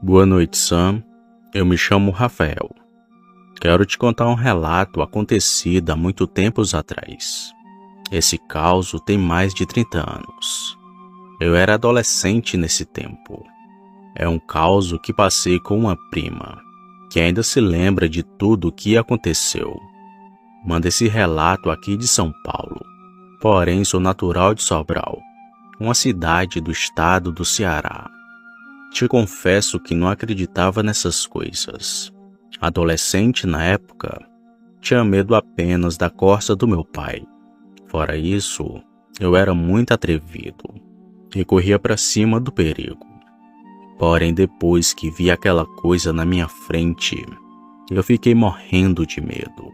Boa noite, Sam. Eu me chamo Rafael. Quero te contar um relato acontecido há muito tempos atrás. Esse caso tem mais de 30 anos. Eu era adolescente nesse tempo. É um caso que passei com uma prima, que ainda se lembra de tudo o que aconteceu. Manda esse relato aqui de São Paulo. Porém, sou natural de Sobral, uma cidade do estado do Ceará. Te confesso que não acreditava nessas coisas. Adolescente na época, tinha medo apenas da corça do meu pai. Fora isso, eu era muito atrevido e corria para cima do perigo. Porém, depois que vi aquela coisa na minha frente, eu fiquei morrendo de medo.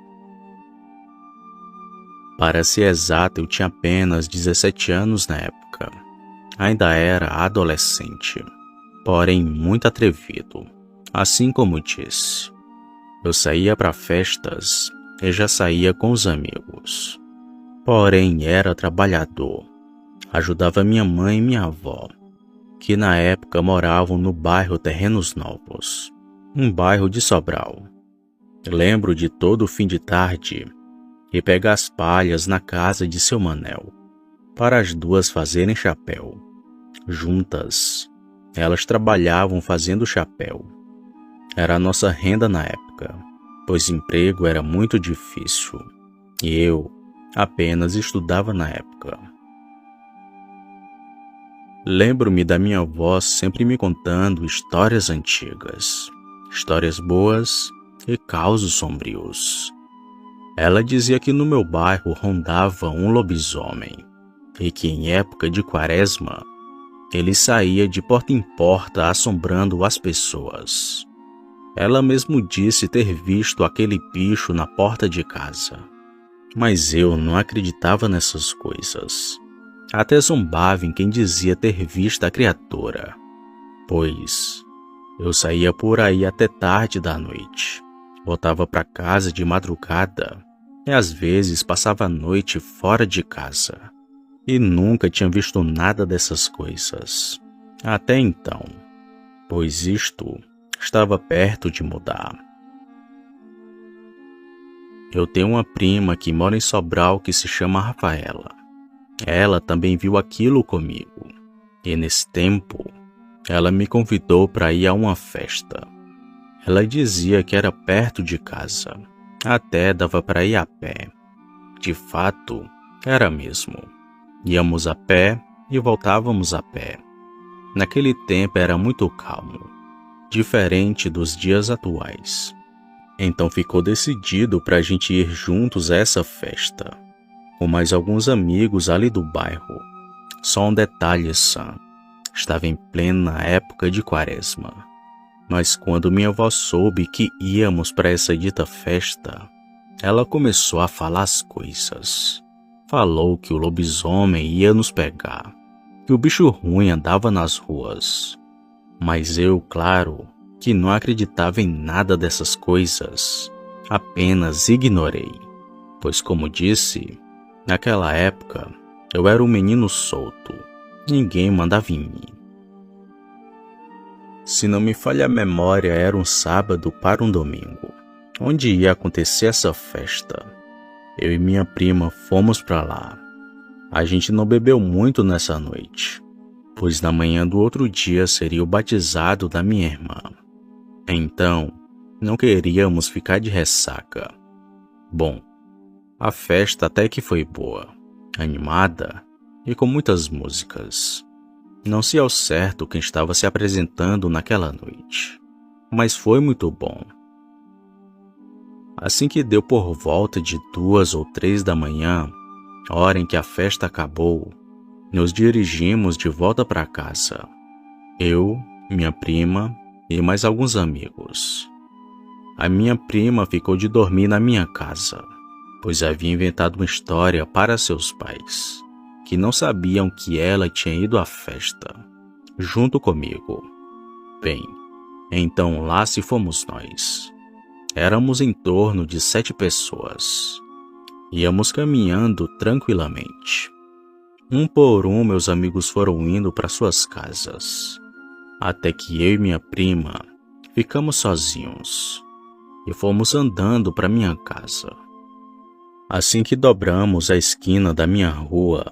Para ser exato, eu tinha apenas 17 anos na época. Ainda era adolescente, porém muito atrevido, assim como disse. Eu saía para festas e já saía com os amigos. Porém, era trabalhador. Ajudava minha mãe e minha avó, que na época moravam no bairro Terrenos Novos, um bairro de Sobral. Lembro de todo fim de tarde e pegar as palhas na casa de seu Manel, para as duas fazerem chapéu. Juntas, elas trabalhavam fazendo chapéu. Era a nossa renda na época, pois emprego era muito difícil, e eu apenas estudava na época. Lembro-me da minha avó sempre me contando histórias antigas, histórias boas e causos sombrios. Ela dizia que no meu bairro rondava um lobisomem, e que em época de quaresma, ele saía de porta em porta assombrando as pessoas. Ela mesmo disse ter visto aquele bicho na porta de casa. Mas eu não acreditava nessas coisas. Até zombava em quem dizia ter visto a criatura, pois eu saía por aí até tarde da noite. Voltava para casa de madrugada e às vezes passava a noite fora de casa. E nunca tinha visto nada dessas coisas. Até então, pois isto estava perto de mudar. Eu tenho uma prima que mora em Sobral que se chama Rafaela. Ela também viu aquilo comigo. E nesse tempo, ela me convidou para ir a uma festa. Ela dizia que era perto de casa. Até dava para ir a pé. De fato, era mesmo. Íamos a pé e voltávamos a pé. Naquele tempo era muito calmo, diferente dos dias atuais. Então ficou decidido para a gente ir juntos a essa festa, com mais alguns amigos ali do bairro. Só um detalhe, Sam. Estava em plena época de quaresma. Mas quando minha avó soube que íamos para essa dita festa, ela começou a falar as coisas. Falou que o lobisomem ia nos pegar, que o bicho ruim andava nas ruas. Mas eu, claro, que não acreditava em nada dessas coisas, apenas ignorei. Pois, como disse, naquela época eu era um menino solto, ninguém mandava em mim. Se não me falha a memória, era um sábado para um domingo, onde ia acontecer essa festa. Eu e minha prima fomos para lá. A gente não bebeu muito nessa noite, pois na manhã do outro dia seria o batizado da minha irmã. Então, não queríamos ficar de ressaca. Bom, a festa até que foi boa, animada e com muitas músicas. Não sei ao certo quem estava se apresentando naquela noite, mas foi muito bom. Assim que deu por volta de 2 ou 3 da manhã, hora em que a festa acabou, nos dirigimos de volta para casa. Eu, minha prima e mais alguns amigos. A minha prima ficou de dormir na minha casa, pois havia inventado uma história para seus pais, que não sabiam que ela tinha ido à festa, junto comigo. Bem, então lá se fomos nós. Éramos em torno de 7 pessoas. Íamos caminhando tranquilamente. Um por um, meus amigos foram indo para suas casas. até que eu e minha prima ficamos sozinhos e fomos andando para minha casa. Assim que dobramos a esquina da minha rua,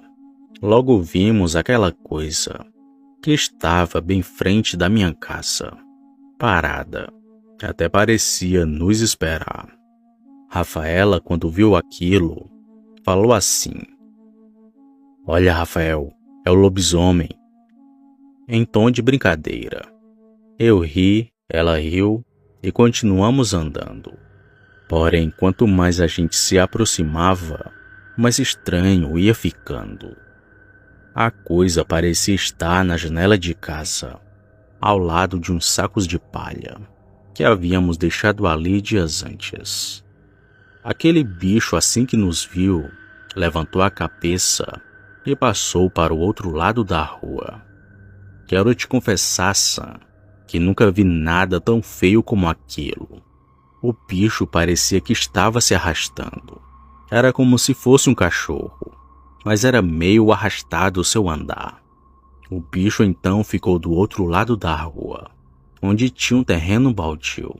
logo vimos aquela coisa que estava bem frente da minha casa, parada, até parecia nos esperar. Rafaela, quando viu aquilo, falou assim: "Olha, Rafael, é o lobisomem", em tom de brincadeira. Eu ri, ela riu e continuamos andando. Porém, quanto mais a gente se aproximava, mais estranho ia ficando. A coisa parecia estar na janela de casa, ao lado de uns sacos de palha que havíamos deixado ali dias antes. Aquele bicho, assim que nos viu, levantou a cabeça e passou para o outro lado da rua. Quero te confessar, Sam, que nunca vi nada tão feio como aquilo. O bicho parecia que estava se arrastando. Era como se fosse um cachorro, mas era meio arrastado o seu andar. O bicho então ficou do outro lado da rua, onde tinha um terreno baldio,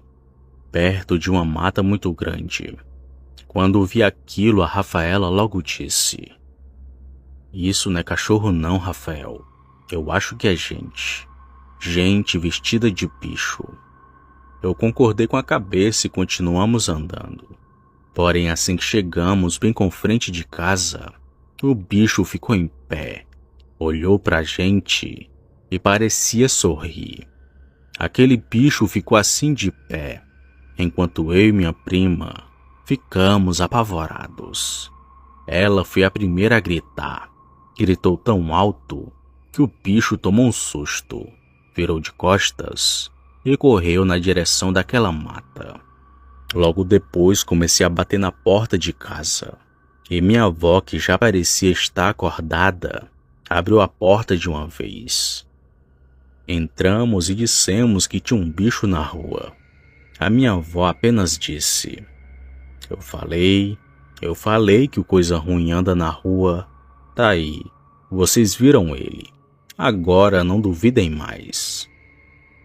perto de uma mata muito grande. Quando vi aquilo, a Rafaela logo disse: "Isso não é cachorro não, Rafael. Eu acho que é gente. Gente vestida de bicho." Eu concordei com a cabeça e continuamos andando. Porém, assim que chegamos bem com frente de casa, o bicho ficou em pé, olhou pra gente e parecia sorrir. Aquele bicho ficou assim de pé, enquanto eu e minha prima ficamos apavorados. Ela foi a primeira a gritar. Gritou tão alto que o bicho tomou um susto, virou de costas e correu na direção daquela mata. Logo depois comecei a bater na porta de casa e minha avó, que já parecia estar acordada, abriu a porta de uma vez. Entramos e dissemos que tinha um bicho na rua. A minha avó apenas disse: eu falei que o coisa ruim anda na rua. Tá aí, vocês viram ele. Agora não duvidem mais."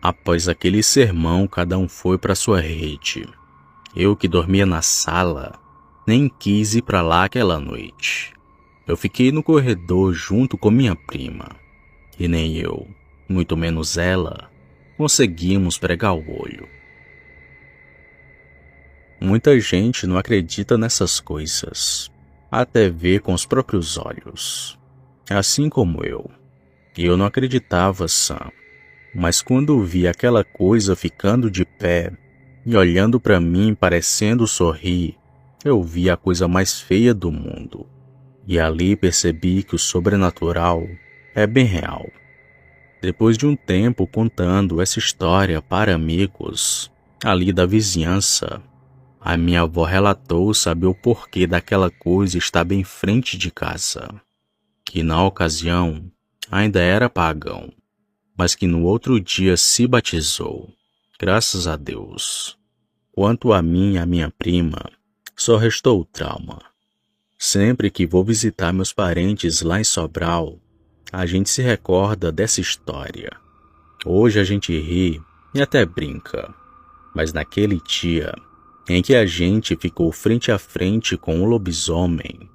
Após aquele sermão, cada um foi para sua rede. Eu, que dormia na sala, nem quis ir para lá aquela noite. Eu fiquei no corredor junto com minha prima. E nem eu, muito menos ela, conseguimos pregar o olho. Muita gente não acredita nessas coisas, até ver com os próprios olhos. Assim como eu. Eu não acreditava, Sam. Mas quando vi aquela coisa ficando de pé e olhando para mim parecendo sorrir, eu vi a coisa mais feia do mundo. E ali percebi que o sobrenatural é bem real. Depois de um tempo contando essa história para amigos ali da vizinhança, a minha avó relatou saber o porquê daquela coisa estar bem em frente de casa. Que na ocasião ainda era pagão, mas que no outro dia se batizou, graças a Deus. Quanto a mim e a minha prima, só restou o trauma. Sempre que vou visitar meus parentes lá em Sobral, a gente se recorda dessa história. Hoje a gente ri e até brinca, mas naquele dia em que a gente ficou frente a frente com o lobisomem,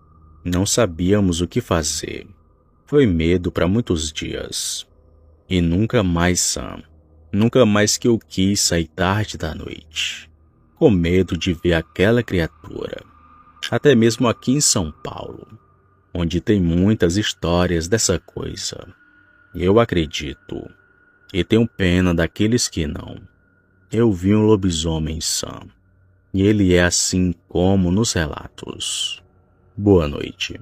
não sabíamos o que fazer. Foi medo para muitos dias. E nunca mais, Sam, nunca mais que eu quis sair tarde da noite, com medo de ver aquela criatura. Até mesmo aqui em São Paulo, onde tem muitas histórias dessa coisa. Eu acredito, e tenho pena daqueles que não. Eu vi um lobisomem, Sam, e ele é assim como nos relatos. Boa noite.